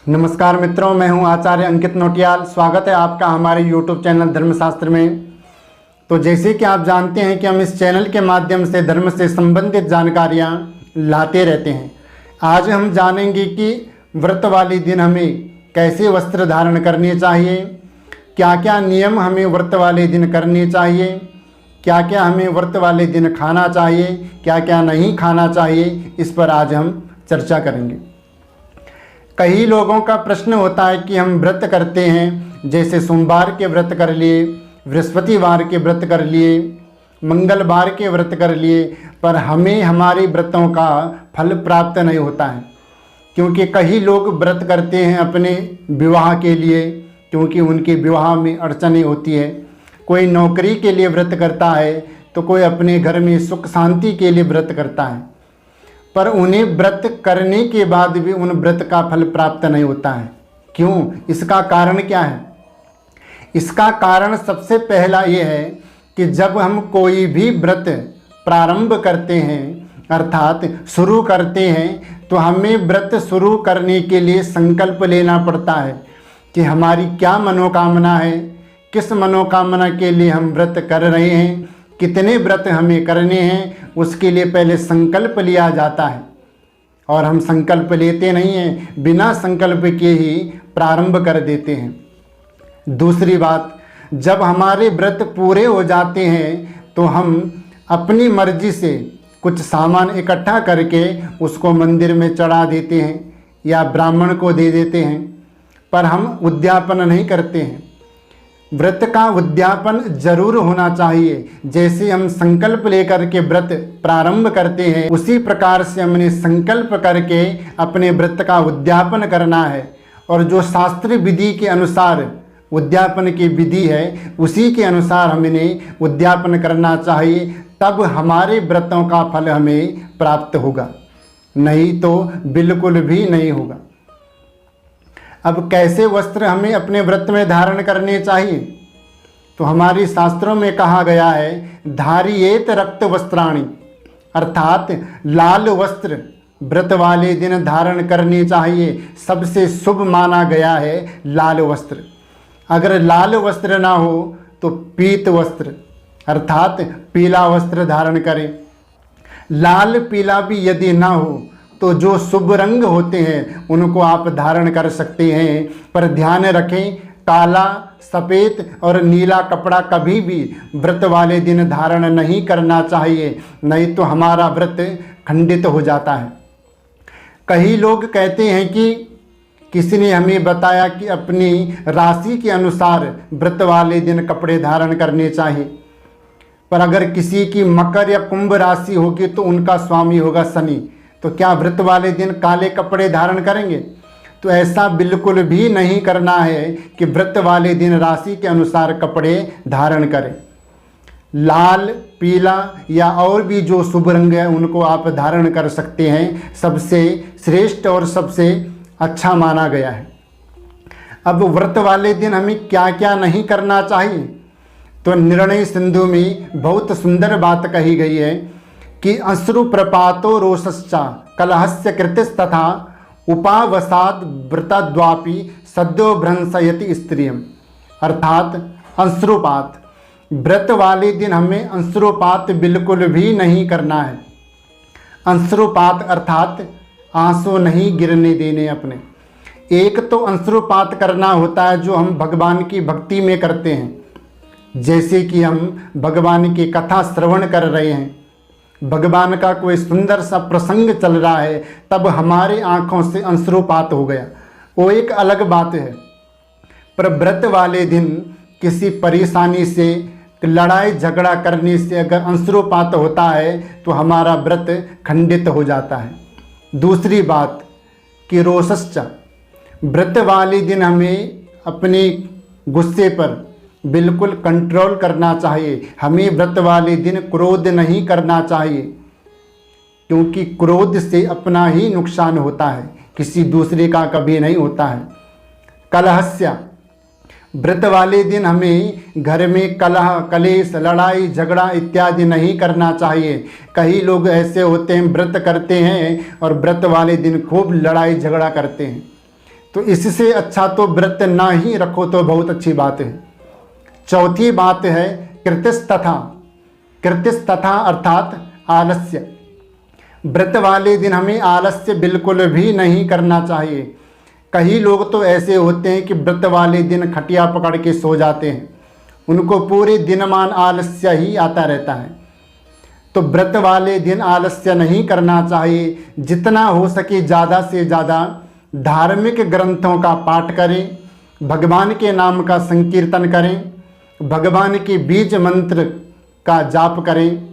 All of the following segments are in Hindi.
नमस्कार मित्रों, मैं हूं आचार्य अंकित नोटियाल। स्वागत है आपका हमारे YouTube चैनल धर्मशास्त्र में। तो जैसे कि आप जानते हैं कि हम इस चैनल के माध्यम से धर्म से संबंधित जानकारियां लाते रहते हैं। आज हम जानेंगे कि व्रत वाले दिन हमें कैसे वस्त्र धारण करने चाहिए, क्या क्या नियम हमें व्रत वाले दिन करने चाहिए, क्या क्या हमें व्रत वाले दिन खाना चाहिए, क्या क्या नहीं खाना चाहिए। इस पर आज हम चर्चा करेंगे। कई लोगों का प्रश्न होता है कि हम व्रत करते हैं, जैसे सोमवार के व्रत कर लिए, बृहस्पतिवार के व्रत कर लिए, मंगलवार के व्रत कर लिए, पर हमें हमारे व्रतों का फल प्राप्त नहीं होता है। क्योंकि कई लोग व्रत करते हैं अपने विवाह के लिए, क्योंकि उनके विवाह में अड़चनें होती है। कोई नौकरी के लिए व्रत करता है, तो कोई अपने घर में सुख शांति के लिए व्रत करता है, पर उन्हें व्रत करने के बाद भी उन व्रत का फल प्राप्त नहीं होता है। क्यों? इसका कारण क्या है? इसका कारण सबसे पहला ये है कि जब हम कोई भी व्रत प्रारंभ करते हैं, अर्थात शुरू करते हैं, तो हमें व्रत शुरू करने के लिए संकल्प लेना पड़ता है कि हमारी क्या मनोकामना है, किस मनोकामना के लिए हम व्रत कर रहे हैं, कितने व्रत हमें करने हैं। उसके लिए पहले संकल्प लिया जाता है, और हम संकल्प लेते नहीं हैं, बिना संकल्प के ही प्रारंभ कर देते हैं। दूसरी बात, जब हमारे व्रत पूरे हो जाते हैं तो हम अपनी मर्जी से कुछ सामान इकट्ठा करके उसको मंदिर में चढ़ा देते हैं या ब्राह्मण को दे देते हैं, पर हम उद्यापन नहीं करते हैं। व्रत का उद्यापन जरूर होना चाहिए। जैसे हम संकल्प लेकर के व्रत प्रारंभ करते हैं, उसी प्रकार से हमने संकल्प करके अपने व्रत का उद्यापन करना है। और जो शास्त्रीय विधि के अनुसार उद्यापन की विधि है, उसी के अनुसार हमने उद्यापन करना चाहिए, तब हमारे व्रतों का फल हमें प्राप्त होगा, नहीं तो बिल्कुल भी नहीं होगा। अब कैसे वस्त्र हमें अपने व्रत में धारण करने चाहिए? तो हमारी शास्त्रों में कहा गया है, धारियेत रक्त वस्त्राणि, अर्थात लाल वस्त्र व्रत वाले दिन धारण करने चाहिए। सबसे शुभ माना गया है लाल वस्त्र। अगर लाल वस्त्र ना हो तो पीत वस्त्र अर्थात पीला वस्त्र धारण करें। लाल पीला भी यदि ना हो तो जो शुभ रंग होते हैं उनको आप धारण कर सकते हैं, पर ध्यान रखें, काला, सफ़ेद और नीला कपड़ा कभी भी व्रत वाले दिन धारण नहीं करना चाहिए, नहीं तो हमारा व्रत खंडित हो जाता है। कई लोग कहते हैं कि किसी ने हमें बताया कि अपनी राशि के अनुसार व्रत वाले दिन कपड़े धारण करने चाहिए, पर अगर किसी की मकर या कुंभ राशि होगी तो उनका स्वामी होगा शनि, तो क्या व्रत वाले दिन काले कपड़े धारण करेंगे? तो ऐसा बिल्कुल भी नहीं करना है कि व्रत वाले दिन राशि के अनुसार कपड़े धारण करें। लाल, पीला या और भी जो शुभ रंग है उनको आप धारण कर सकते हैं। सबसे श्रेष्ठ और सबसे अच्छा माना गया है। अब व्रत वाले दिन हमें क्या क्या नहीं करना चाहिए? तो निर्णय सिंधु में बहुत सुंदर बात कही गई है कि अश्रु प्रपातो रोषश्चा कलहस्य कृतिस्तथा उपावसाद व्रतद्वापि सद्यो भ्रंशयति स्त्रियम, अर्थात अंश्रुपात। व्रत वाले दिन हमें अंश्रुपात बिल्कुल भी नहीं करना है। अंश्रुपात अर्थात आंसू नहीं गिरने देने अपने। एक तो अंश्रुपात करना होता है जो हम भगवान की भक्ति में करते हैं, जैसे कि हम भगवान की कथा श्रवण कर रहे हैं, भगवान का कोई सुंदर सा प्रसंग चल रहा है, तब हमारे आँखों से अंश्रुपात हो गया, वो एक अलग बात है। पर व्रत वाले दिन किसी परेशानी से, लड़ाई झगड़ा करने से अगर अंश्रुपात होता है तो हमारा व्रत खंडित हो जाता है। दूसरी बात कि रोषश्च, व्रत वाले दिन हमें अपने गुस्से पर बिल्कुल कंट्रोल करना चाहिए। हमें व्रत वाले दिन क्रोध नहीं करना चाहिए, क्योंकि क्रोध से अपना ही नुकसान होता है, किसी दूसरे का कभी नहीं होता है। कलहस्य, व्रत वाले दिन हमें घर में कलह, कलेश, लड़ाई झगड़ा इत्यादि नहीं करना चाहिए। कई लोग ऐसे होते हैं व्रत करते हैं और व्रत वाले दिन खूब लड़ाई झगड़ा करते हैं। तो इससे अच्छा तो व्रत ना ही रखो तो बहुत अच्छी बात है। चौथी बात है कृतिस्तथा। कृतिस्तथा अर्थात आलस्य। व्रत वाले दिन हमें आलस्य बिल्कुल भी नहीं करना चाहिए। कई लोग तो ऐसे होते हैं कि व्रत वाले दिन खटिया पकड़ के सो जाते हैं, उनको पूरे दिनमान आलस्य ही आता रहता है। तो व्रत वाले दिन आलस्य नहीं करना चाहिए। जितना हो सके ज़्यादा से ज़्यादा धार्मिक ग्रंथों का पाठ करें, भगवान के नाम का संकीर्तन करें, भगवान के बीज मंत्र का जाप करें।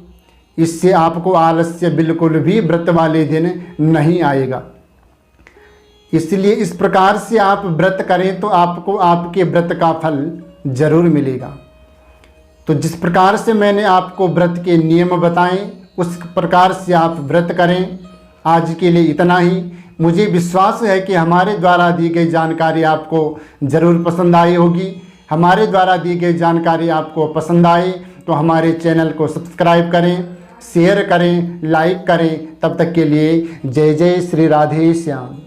इससे आपको आलस्य बिल्कुल भी व्रत वाले दिन नहीं आएगा। इसलिए इस प्रकार से आप व्रत करें तो आपको आपके व्रत का फल जरूर मिलेगा। तो जिस प्रकार से मैंने आपको व्रत के नियम बताएं उस प्रकार से आप व्रत करें। आज के लिए इतना ही। मुझे विश्वास है कि हमारे द्वारा दी गई जानकारी आपको ज़रूर पसंद आई होगी। हमारे द्वारा दी गई जानकारी आपको पसंद आए तो हमारे चैनल को सब्सक्राइब करें, शेयर करें, लाइक करें। तब तक के लिए जय जय श्री राधे श्याम।